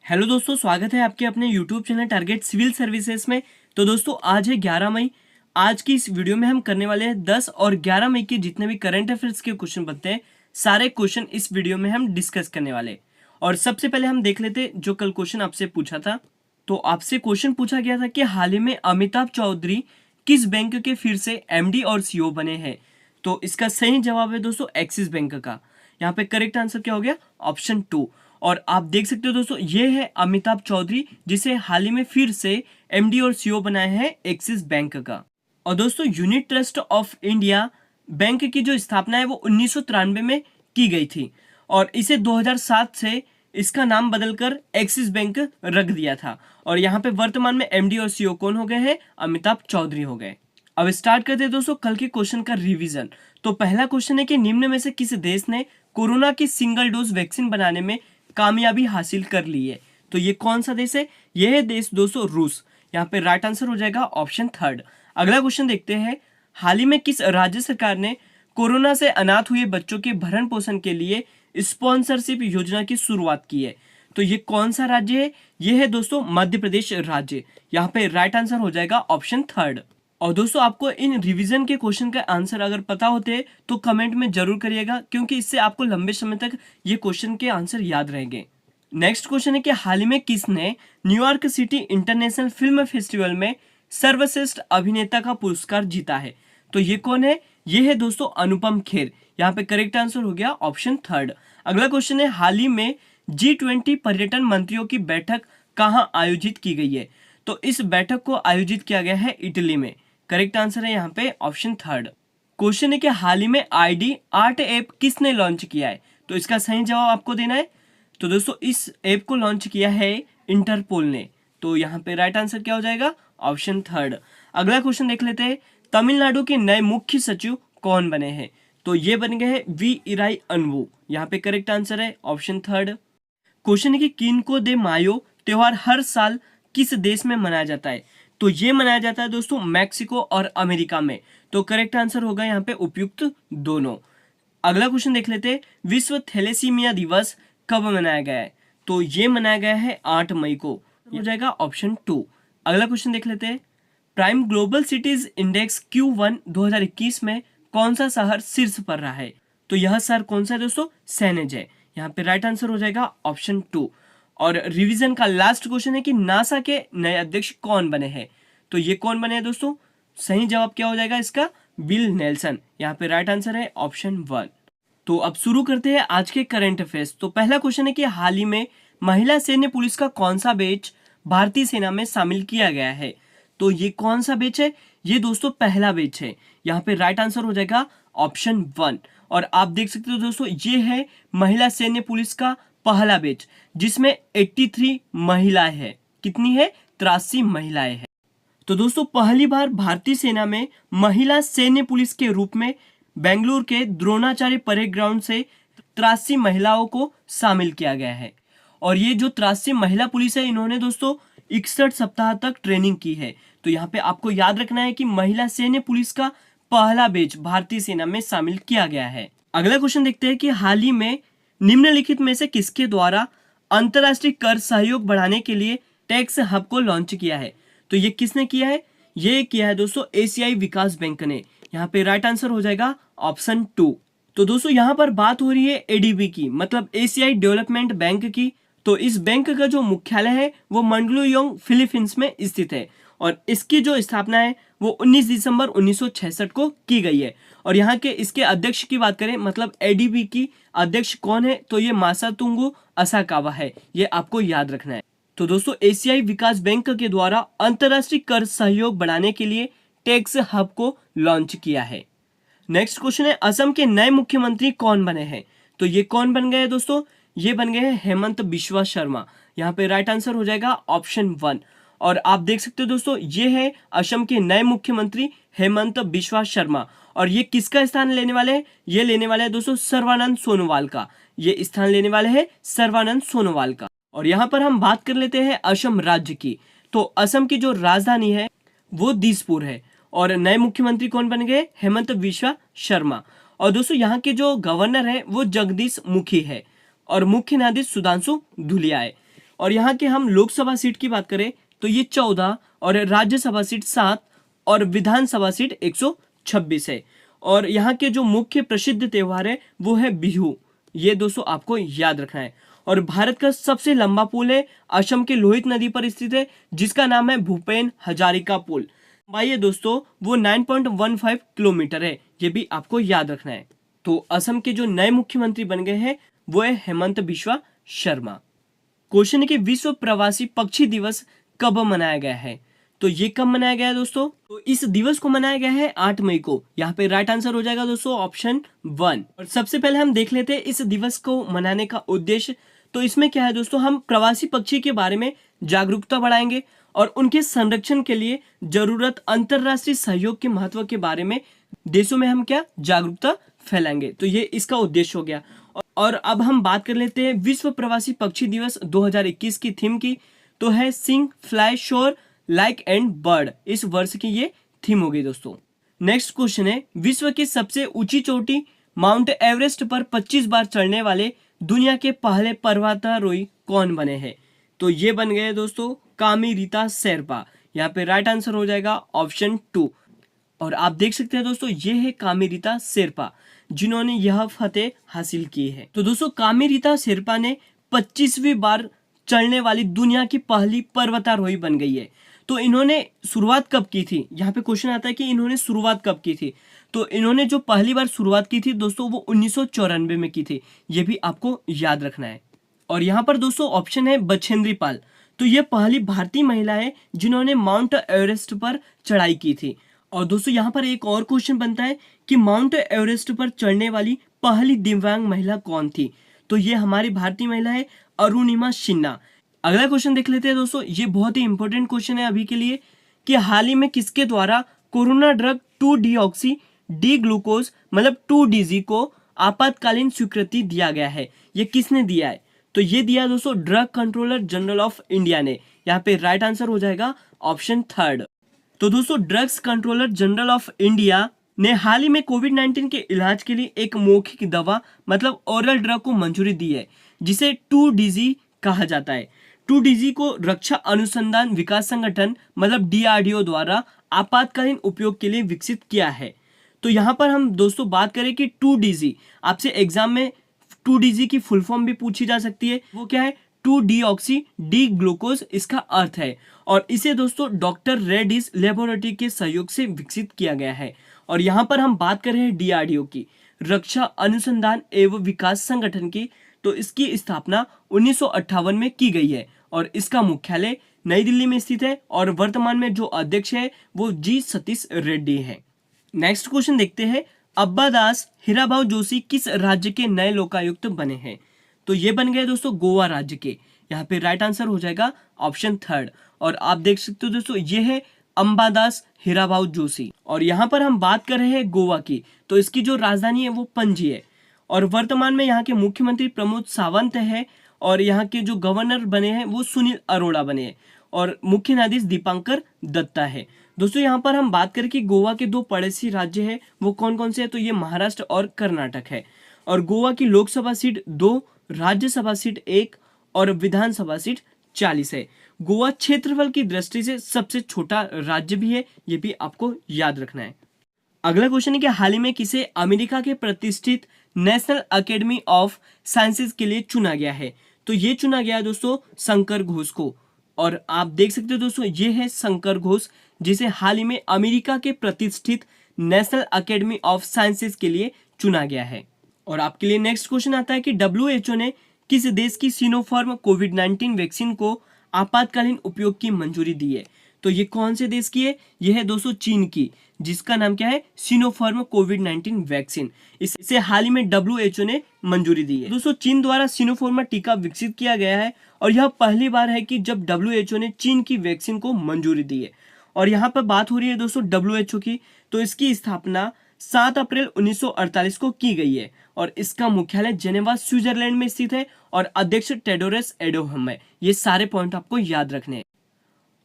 Hello दोस्तों, स्वागत है आपके अपने YouTube channel target civil services में। तो दोस्तों आज है 11 मई। आज की इस वीडियो में हम करने वाले हैं 10 और 11 मई के जितने भी करंट अफेयर्स के क्वेश्चन बनते हैं, सारे क्वेश्चन इस वीडियो में हम डिस्कस करने वाले हैं। और सबसे पहले हम देख लेते जो कल क्वेश्चन आपसे पूछा था। तो आपसे क्वेश्चन पूछा गया था कि हाल ही में अमिताभ चौधरी किस बैंक के फिर से एमडी और सीईओ बने हैं। तो इसका सही जवाब है दोस्तों एक्सिस बैंक का। यहाँ पे करेक्ट आंसर क्या हो गया, ऑप्शन 2। और आप देख सकते हो दोस्तों, ये है अमिताभ चौधरी जिसे हाल ही में फिर से एमडी और सीईओ बनाए हैं एक्सिस बैंक का। और दोस्तों unit trust of India bank की जो स्थापना है वो 1993 में की गई थी और इसे 2007 से इसका नाम बदलकर एक्सिस बैंक रख दिया था। और यहाँ पे वर्तमान में एमडी और सीईओ कौन हो गए हैं, अमिताभ चौधरी हो गए। अब स्टार्ट करते हैं दोस्तों कल के क्वेश्चन का रिवीजन। तो पहला क्वेश्चन है कि निम्न में से किस देश ने कोरोना की सिंगल डोज वैक्सीन बनाने में कामयाबी हासिल कर ली है। तो ये कौन सा देश है, यह है देश दोस्तों रूस। यहाँ पे राइट आंसर हो जाएगा ऑप्शन 3। अगला क्वेश्चन देखते हैं, हाल ही में किस राज्य सरकार ने कोरोना से अनाथ हुए बच्चों के भरण पोषण के लिए स्पॉन्सरशिप योजना की शुरुआत की है। तो ये कौन सा राज्य है, ये है दोस्तों मध्य प्रदेश राज्य। यहाँ पे राइट आंसर हो जाएगा ऑप्शन 3। और दोस्तों आपको इन रिवीजन के क्वेश्चन का आंसर अगर पता होते हैं तो कमेंट में जरूर करिएगा, क्योंकि इससे आपको लंबे समय तक ये क्वेश्चन के आंसर याद रहेंगे। नेक्स्ट क्वेश्चन है कि हाल ही में किसने New York city international film festival में सर्वश्रेष्ठ अभिनेता का पुरस्कार जीता है। तो ये कौन है, ये है दोस्तों अनुपम खेर। यहाँ पे करेक्ट आंसर हो गया ऑप्शन 3। अगला क्वेश्चन है, हाल ही में G20 पर्यटन मंत्रियों की बैठक कहाँ आयोजित की गई है। तो इस बैठक को आयोजित किया गया है इटली में। करेक्ट आंसर है यहाँ पे ऑप्शन 3। क्वेश्चन है कि हाल ही में ID आर्ट ऐप किसने लॉन्च किया है। तो इसका सही जवाब आपको देना है। तो दोस्तों इस ऐप को लॉन्च किया है इंटरपोल ने। तो यहाँ पे राइट आंसर क्या हो जाएगा, ऑप्शन 3। अगला क्वेश्चन देख लेते हैं, तमिलनाडु के नए मुख्य सचिव कौन बने हैं। तो ये बन गए हैं वी इराई अनवु। यहाँ पे करेक्ट आंसर है ऑप्शन 3। क्वेश्चन है कि किनको दे मायो त्योहार हर साल किस देश में मनाया जाता है। तो ये मनाया जाता है दोस्तों मैक्सिको और अमेरिका में। तो करेक्ट आंसर होगा यहाँ पे उपयुक्त दोनों। अगला क्वेश्चन देख लेते हैं, विश्व थैलेसीमिया दिवस कब मनाया गया है। तो ये मनाया गया है 8 मई को। हो जाएगा ऑप्शन 2। अगला क्वेश्चन देख लेते हैं, prime global cities index Q1 2021 में कौन सा शहर शीर्ष पर रहा है। तो यह शहर कौन सा है दोस्तों, सैनेज है। यहाँ पे राइट आंसर हो जाएगा ऑप्शन 2। और रिवीजन का लास्ट क्वेश्चन है कि नासा के नए अध्यक्ष कौन बने हैं। तो ये कौन बने हैं दोस्तों, सही जवाब क्या हो जाएगा इसका, बिल नेल्सन। यहाँ पे राइट आंसर है ऑप्शन 1। तो अब शुरू करते हैं आज के करंट अफेयर्स। तो पहला क्वेश्चन है कि हाल ही में महिला सैन्य पुलिस का कौन सा बैच भारतीय सेना में शामिल किया गया है। तो ये कौन सा बैच है, ये दोस्तों पहला बैच है। यहाँ पे राइट आंसर हो जाएगा ऑप्शन 1। और आप देख सकते हो दोस्तों, ये है महिला सैन्य पुलिस का पहला बैच जिसमें 83 महिलाएं हैं। कितनी है, 83 महिलाएं हैं। तो दोस्तों पहली बार भारतीय सेना में महिला सैन्य पुलिस के रूप में बेंगलुरु के द्रोणाचार्य परेड ग्राउंड से 83 महिलाओं को शामिल किया गया है। और ये जो 83 महिला पुलिस है, इन्होंने दोस्तों 61 सप्ताह तक ट्रेनिंग की है। तो यहाँ पे आपको याद रखना है कि महिला सैन्य पुलिस का पहला बैच भारतीय सेना में शामिल किया गया है। अगला क्वेश्चन देखते हैं कि हाल ही में निम्नलिखित में से किसके द्वारा अंतरराष्ट्रीय कर सहयोग बढ़ाने के लिए टैक्स हब को लॉन्च किया है। तो ये किसने किया है, ये किया है दोस्तों एशियाई विकास बैंक ने। यहाँ पे राइट आंसर हो जाएगा ऑप्शन 2। तो दोस्तों यहाँ पर बात हो रही है एडीबी की, मतलब एशियाई डेवलपमेंट बैंक की। तो इस बैंक का जो मुख्यालय है वो मंडलुयोंग फिलीपींस में स्थित है। और इसकी जो स्थापना है वो 19 दिसंबर 1966 को की गई है। और यहाँ के इसके अध्यक्ष की बात करें, मतलब एडीबी की अध्यक्ष कौन है, तो ये मासातुंगु असाकावा है। ये आपको याद रखना है। तो दोस्तों एशियाई विकास बैंक के द्वारा अंतरराष्ट्रीय कर सहयोग बढ़ाने के लिए टैक्स हब को लॉन्च किया है। नेक्स्ट क्वेश्चन है, असम के नए मुख्यमंत्री कौन बने हैं। तो ये कौन बन गए हैं दोस्तों, ये बन गए हैं हेमंत बिश्वा शर्मा। यहाँ पे राइट आंसर हो जाएगा ऑप्शन 1। और आप देख सकते हो दोस्तों, ये है असम के नए मुख्यमंत्री हेमंत बिश्वा शर्मा। और ये किसका स्थान लेने वाले हैं, ये लेने वाले हैं दोस्तों सर्बानंद सोनोवाल का। ये स्थान लेने वाले हैं सर्बानंद सोनोवाल का। और यहाँ पर हम बात कर लेते हैं असम राज्य की। तो असम की जो राजधानी है वो दिसपुर है। और नए मुख्यमंत्री कौन बन गए, हेमंत बिश्वा शर्मा। और दोस्तों यहाँ के जो गवर्नर है वो जगदीश मुखी है और मुख्य न्यायाधीश सुधांशु धुलिया है। और यहाँ के हम लोकसभा सीट की बात करें तो ये 14 और राज्यसभा सीट 7 और विधानसभा सीट 126 है। और यहाँ के जो मुख्य प्रसिद्ध त्योहार है वो है बिहू, ये दोस्तों आपको याद रखना है। और भारत का सबसे लंबा पुल है, असम के लोहित नदी पर स्थित है, जिसका नाम है भूपेन हजारिका पुल। लंबाई है दोस्तों वो 9.15 किलोमीटर है, ये भी आपको याद रखना है। तो असम के जो नए मुख्यमंत्री बन गए हैं वो है हेमंत बिश्वा शर्मा। क्वेश्चन है कि विश्व प्रवासी पक्षी दिवस कब मनाया गया है? तो ये कब मनाया गया है दोस्तों? तो इस दिवस को मनाया गया है 8 मई को। यहाँ पे राइट आंसर हो जाएगा दोस्तों ऑप्शन 1। और सबसे पहले हम देख लेते हैं इस दिवस को मनाने का उद्देश्य। तो इसमें क्या है दोस्तों, हम प्रवासी पक्षी के बारे में जागरूकता बढ़ाएंगे और उनके संरक्षण के लिए जरूरत अंतरराष्ट्रीय सहयोग के महत्व के बारे में देशों में हम क्या जागरूकता फैलाएंगे। तो ये इसका उद्देश्य हो गया। और अब हम बात कर लेते हैं विश्व प्रवासी पक्षी दिवस 2021 की थीम की। तो है सिंग फ्लाई शोर लाइक एंड बर्ड, इस वर्ष की ये थीम हो गई दोस्तों। नेक्स्ट क्वेश्चन है विश्व की सबसे ऊंची चोटी माउंट एवरेस्ट पर 25 बार चढ़ने वाले दुनिया के पहले पर्वतारोही कौन बने हैं? तो ये बन गए दोस्तों कामी रीता शेरपा। यहाँ पे राइट आंसर हो जाएगा ऑप्शन 2। और आप देख सकते हैं दोस्तों ये है कामी रीता शेरपा जिन्होंने यह फतेह हासिल की है। तो दोस्तों कामी रीता शेरपा ने 25वीं बार चढ़ने वाली दुनिया की पहली पर्वतारोही बन गई है। तो इन्होंने शुरुआत कब की थी? यहाँ पे क्वेश्चन आता है कि इन्होंने शुरुआत कब की थी। तो इन्होंने जो पहली बार शुरुआत की थी दोस्तों वो 1994 में की थी, ये भी आपको याद रखना है। और यहाँ पर दोस्तों ऑप्शन है बछेंद्री पाल। तो ये पहली भारतीय महिला है जिन्होंने माउंट एवरेस्ट पर चढ़ाई की थी। और दोस्तों यहाँ पर एक और क्वेश्चन बनता है कि माउंट एवरेस्ट पर चढ़ने वाली पहली दिव्यांग महिला कौन थी? तो ये हमारी भारतीय महिला है अरुणिमा सिन्हा। अगला क्वेश्चन देख लेते हैं दोस्तों, ये बहुत ही इंपॉर्टेंट क्वेश्चन है अभी के लिए कि हाल ही में किसके द्वारा कोरोना ड्रग 2-डीऑक्सी डी ग्लूकोज मतलब 2DG को आपातकालीन स्वीकृति दिया गया है? ये किसने दिया है? तो ये दिया दोस्तों drug controller general of India ने। यहाँ पे राइट आंसर हो जाएगा ऑप्शन 3। तो दोस्तों drugs controller general of India ने हाल ही में कोविड-19 के इलाज के लिए एक मौखिक दवा मतलब ओरल ड्रग को मंजूरी दी है जिसे 2DG कहा जाता है। 2DG को रक्षा अनुसंधान विकास संगठन मतलब DRDO द्वारा आपातकालीन उपयोग के लिए विकसित किया है। तो यहाँ पर हम दोस्तों बात करें कि 2DG आपसे एग्जाम में 2DG की फुल फॉर्म भी पूछी जा सकती है। वो क्या है? 2-डीऑक्सी डी ग्लूकोज इसका अर्थ है। और इसे दोस्तों डॉक्टर रेड्डीज लेबोरेटरी के सहयोग से विकसित किया गया है। और यहाँ पर हम बात कर रहे हैं DRDO की, रक्षा अनुसंधान एवं विकास संगठन की। तो इसकी स्थापना 1958 में की गई है और इसका मुख्यालय नई दिल्ली में स्थित है। और वर्तमान में जो अध्यक्ष है वो जी सतीश रेड्डी है। नेक्स्ट क्वेश्चन देखते हैं, अब्बा दास हीराभाऊ जोशी किस राज्य के नए लोकायुक्त बने हैं? तो ये बन गए दोस्तों गोवा राज्य के। यहाँ पे राइट आंसर हो जाएगा ऑप्शन 3। और आप देख सकते हो दोस्तों ये है अंबादास हीराभाऊ जोशी। और यहाँ पर हम बात कर रहे हैं गोवा की, तो इसकी जो राजधानी है वो पणजी है। और वर्तमान में यहाँ के मुख्यमंत्री प्रमोद सावंत है और यहाँ के जो गवर्नर बने हैं वो सुनील अरोड़ा बने हैं और मुख्य न्यायाधीश दीपांकर दत्ता है। दोस्तों यहाँ पर हम बात करें कि गोवा के 2 पड़ोसी राज्य हैं वो कौन कौन से हैं? तो ये महाराष्ट्र और कर्नाटक है। और गोवा की लोकसभा सीट 2, राज्यसभा सीट 1 और विधानसभा सीट 40 है। गोवा क्षेत्रफल की दृष्टि से सबसे छोटा राज्य भी है, ये भी आपको याद रखना है। अगला क्वेश्चन है कि हाल ही में किसे अमेरिका के प्रतिष्ठित नेशनल एकेडमी ऑफ साइंसेज के लिए चुना गया है? तो ये चुना गया है दोस्तों शंकर घोष को। और आप देख सकते हो दोस्तों ये है शंकर घोष जिसे हाल ही में अमेरिका के प्रतिष्ठित नेशनल एकेडमी ऑफ साइंसेज के लिए चुना गया है। और आपके लिए नेक्स्ट क्वेश्चन आता है कि WHO ने किस देश की सिनोफार्म कोविड-19 वैक्सीन को आपातकालीन उपयोग की मंजूरी दी है? तो ये कौन से देश की है? ये है दोस्तों चीन की, जिसका नाम क्या है? सिनोफार्म कोविड-19 वैक्सीन। इसे हाल ही में WHO ने मंजूरी दी है। दोस्तों चीन द्वारा सिनोफार्म टीका विकसित किया गया है और यह पहली बार है कि जब WHO ने चीन की वैक्सीन को मंजूरी दी है। और यहाँ पर बात हो रही है दोस्तों WHO की, तो इसकी स्थापना 7 अप्रैल 1948 को की गई है और इसका मुख्यालय जेनेवा स्विट्जरलैंड में स्थित है और अध्यक्ष टेडोरस एडोहम है। ये सारे पॉइंट आपको याद रखने हैं।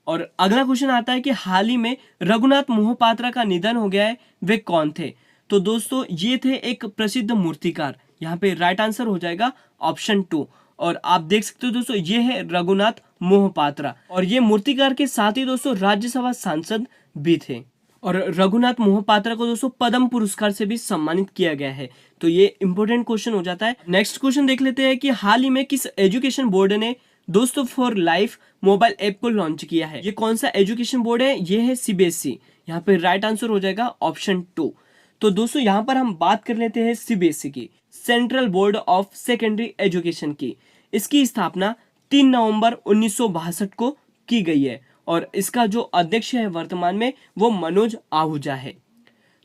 और अगला क्वेश्चन आता है कि हाल ही में रघुनाथ मोहपात्रा का निधन हो गया है, वे कौन थे? तो दोस्तों ये थे एक प्रसिद्ध मूर्तिकार। यहाँ पे राइट आंसर हो जाएगा ऑप्शन 2। और आप देख सकते हो दोस्तों ये है रघुनाथ मोहपात्रा, और ये मूर्तिकार के साथ ही दोस्तों राज्यसभा सांसद भी थे। और रघुनाथ मोहपात्रा को दोस्तों पद्म पुरस्कार से भी सम्मानित किया गया है। तो ये इंपॉर्टेंट क्वेश्चन हो जाता है। नेक्स्ट क्वेश्चन देख लेते हैं कि हाल ही में किस एजुकेशन बोर्ड ने दोस्तों फॉर लाइफ मोबाइल ऐप को लॉन्च किया है। ये कौन सा एजुकेशन बोर्ड है? ये है सीबीएसई। यहाँ पे राइट आंसर हो जाएगा ऑप्शन 2। तो दोस्तों यहाँ पर हम बात कर लेते हैं सीबीएसई की, central board of secondary education की। इसकी स्थापना 3 नवंबर 1962 को की गई है और इसका जो अध्यक्ष है वर्तमान में वो मनोज आहूजा है।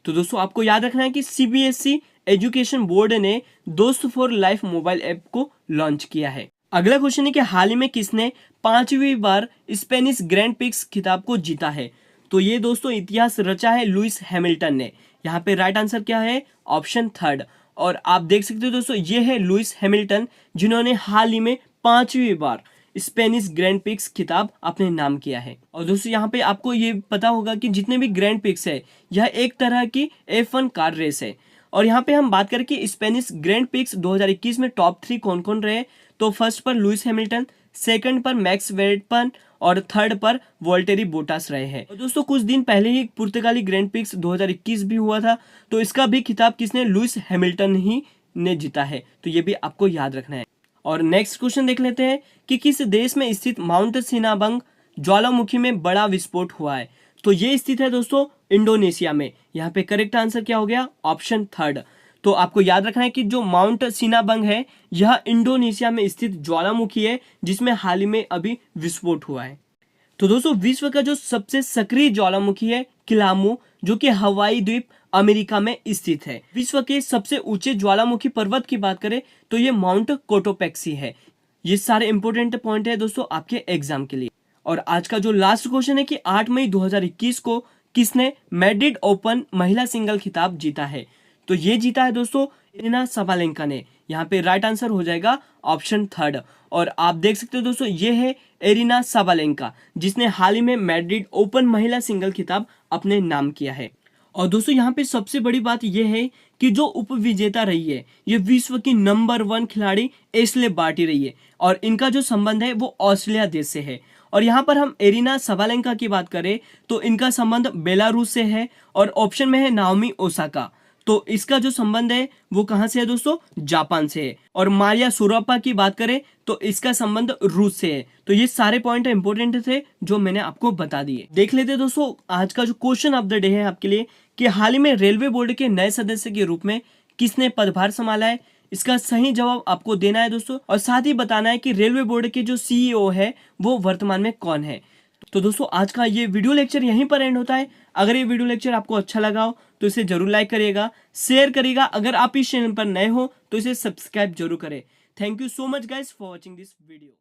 तो दोस्तों आपको याद रखना है कि सीबीएसई एजुकेशन बोर्ड ने दोस्त फॉर लाइफ मोबाइल ऐप को लॉन्च किया है। अगला क्वेश्चन है कि हाल ही में किसने 5वीं बार स्पेनिश ग्रैंड प्रिक्स खिताब को जीता है। तो ये दोस्तों इतिहास रचा है लुइस हैमिल्टन ने। यहाँ पे राइट आंसर क्या है? ऑप्शन 3। और आप देख सकते हो दोस्तों ये है लुइस हैमिल्टन जिन्होंने हाल ही में 5वीं बार स्पेनिश ग्रैंड प्रिक्स खिताब अपने नाम किया है। और दोस्तों यहाँ पे आपको ये पता होगा कि जितने भी ग्रैंड प्रिक्स है यह एक तरह की F1 कार रेस है। और यहाँ पे हम बात करें कि स्पेनिश ग्रैंड प्रिक्स 2021 में टॉप 3 कौन कौन रहे, तो फर्स्ट पर लुइस हैमिल्टन, सेकंड पर मैक्स वेरस्टैपेन और थर्ड पर वोल्टेरी बोटास रहे हैं। और दोस्तों कुछ दिन पहले ही पुर्तगाली ग्रैंड प्रिक्स 2021 भी हुआ था, तो इसका भी खिताब किसने? लुइस हैमिल्टन ही ने जीता है। तो ये भी आपको याद रखना है। और नेक्स्ट क्वेश्चन देख लेते हैं कि किस देश में स्थित माउंट सिनाबंग ज्वालामुखी में बड़ा विस्फोट हुआ है। तो ये स्थित है दोस्तों इंडोनेशिया में। यहाँ पे करेक्ट आंसर क्या हो गया? ऑप्शन 3। तो आपको याद रखना है कि जो माउंट सिनाबंग है यह इंडोनेशिया में स्थित ज्वालामुखी है जिसमें हाल ही में अभी विस्फोट हुआ है। तो दोस्तों विश्व का जो सबसे सक्रिय ज्वालामुखी है किलामू, जो कि हवाई द्वीप अमेरिका में स्थित है। विश्व के सबसे ऊंचे ज्वालामुखी पर्वत की बात करें तो ये माउंट कोटोपेक्सी है। ये सारे इंपोर्टेंट पॉइंट है दोस्तों आपके एग्जाम के लिए। और आज का जो लास्ट क्वेश्चन है कि 8 मई 2021 को किसने मैड्रिड ओपन महिला सिंगल खिताब जीता है। तो ये जीता है दोस्तों एरिना सबालेंका ने। यहाँ पे राइट आंसर हो जाएगा ऑप्शन 3। और आप देख सकते हो दोस्तों ये है एरिना सबालेंका जिसने हाल ही में मैड्रिड ओपन महिला सिंगल खिताब अपने नाम किया है। और दोस्तों यहाँ पे सबसे बड़ी बात यह है कि जो उपविजेता रही है ये विश्व की नंबर 1 खिलाड़ी एशले बार्टी रही है और इनका जो संबंध है वो ऑस्ट्रेलिया देश से है। और यहाँ पर हम एरिना सबालेंका की बात करें तो इनका संबंध बेलारूस से है और ऑप्शन में है नाओमी ओसाका। तो इसका जो संबंध है वो कहाँ से है दोस्तों? जापान से है। और मारिया सुरापा की बात करें तो इसका संबंध रूस से है। तो ये सारे पॉइंट इंपोर्टेंट थे जो मैंने आपको बता दिए। देख लेते हैं दोस्तों आज का जो क्वेश्चन ऑफ द डे है आपके लिए कि हाल ही में रेलवे बोर्ड के नए सदस्य के रूप में किसने पदभार संभाला है। इसका सही जवाब आपको देना है दोस्तों, और साथ ही बताना है कि रेलवे बोर्ड के जो सीईओ है वो वर्तमान में कौन है। तो दोस्तों आज का ये वीडियो लेक्चर यहीं पर एंड होता है। अगर ये वीडियो लेक्चर आपको अच्छा लगा हो तो इसे जरूर लाइक करिएगा, शेयर करिएगा। अगर आप इस चैनल पर नए हो तो इसे सब्सक्राइब जरूर करें। Thank you so much guys for watching this video.